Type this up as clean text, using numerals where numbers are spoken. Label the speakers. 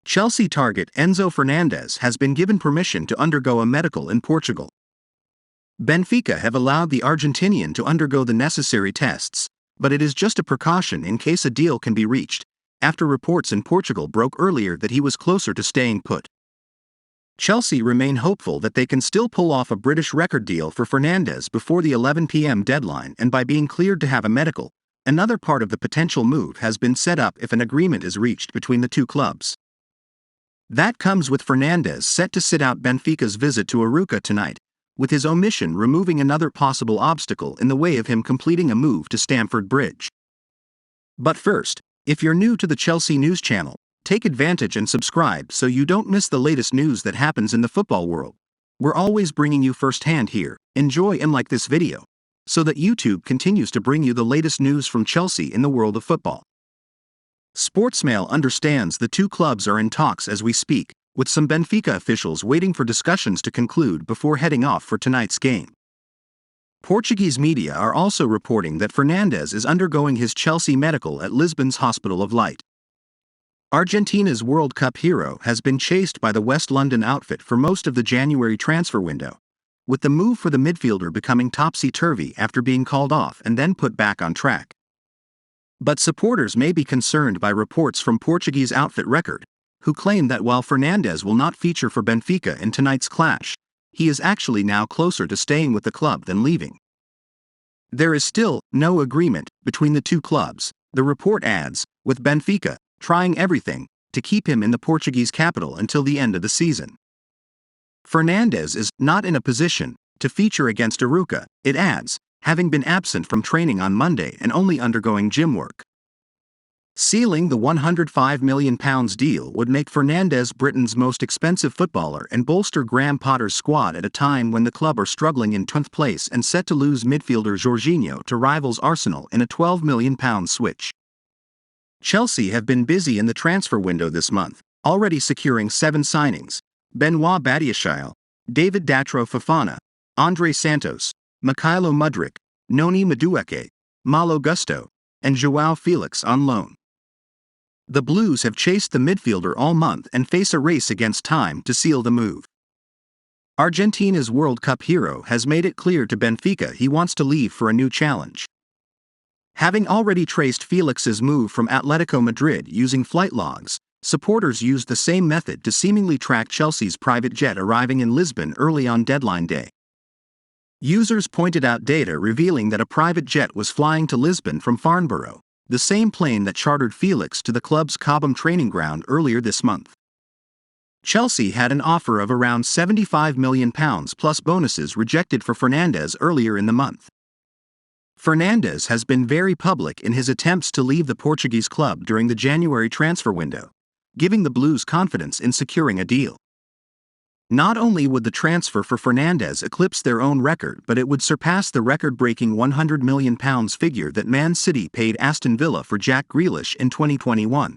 Speaker 1: Chelsea target Enzo Fernandez has been given permission to undergo a medical in Portugal. Benfica have allowed the Argentinian to undergo the necessary tests, but it is just a precaution in case a deal can be reached, after reports in Portugal broke earlier that he was closer to staying put. Chelsea remain hopeful that they can still pull off a British record deal for Fernandes before the 11 p.m. deadline, and by being cleared to have a medical, another part of the potential move has been set up if an agreement is reached between the two clubs. That comes with Fernandes set to sit out Benfica's visit to Arouca tonight, with his omission removing another possible obstacle in the way of him completing a move to Stamford Bridge. But first, if you're new to the Chelsea News channel, take advantage and subscribe so you don't miss the latest news that happens in the football world. We're always bringing you firsthand here. Enjoy and like this video, so that YouTube continues to bring you the latest news from Chelsea in the world of football. Sportsmail understands the two clubs are in talks as we speak, with some Benfica officials waiting for discussions to conclude before heading off for tonight's game. Portuguese media are also reporting that Fernandes is undergoing his Chelsea medical at Lisbon's Hospital of Light. Argentina's World Cup hero has been chased by the West London outfit for most of the January transfer window, with the move for the midfielder becoming topsy-turvy after being called off and then put back on track. But supporters may be concerned by reports from Portuguese outfit Record, who claim that while Fernandes will not feature for Benfica in tonight's clash, he is actually now closer to staying with the club than leaving. There is still no agreement between the two clubs, the report adds, with Benfica trying everything to keep him in the Portuguese capital until the end of the season. Fernandes is not in a position to feature against Arouca, it adds, having been absent from training on Monday and only undergoing gym work. Sealing the £105 million deal would make Fernandes Britain's most expensive footballer and bolster Graham Potter's squad at a time when the club are struggling in 10th place and set to lose midfielder Jorginho to rivals Arsenal in a £12 million switch. Chelsea have been busy in the transfer window this month, already securing 7 signings: Benoit Badiashile, David Datro Fofana, Andre Santos, Mykhailo Mudryk, Noni Madueke, Malo Gusto, and João Felix on loan. The Blues have chased the midfielder all month and face a race against time to seal the move. Argentina's World Cup hero has made it clear to Benfica he wants to leave for a new challenge. Having already traced Felix's move from Atletico Madrid using flight logs, supporters used the same method to seemingly track Chelsea's private jet arriving in Lisbon early on deadline day. Users pointed out data revealing that a private jet was flying to Lisbon from Farnborough, the same plane that chartered Felix to the club's Cobham training ground earlier this month. Chelsea had an offer of around £75 million plus bonuses rejected for Fernandes earlier in the month. Fernandes has been very public in his attempts to leave the Portuguese club during the January transfer window, giving the Blues confidence in securing a deal. Not only would the transfer for Fernandes eclipse their own record, but it would surpass the record-breaking £100 million figure that Man City paid Aston Villa for Jack Grealish in 2021.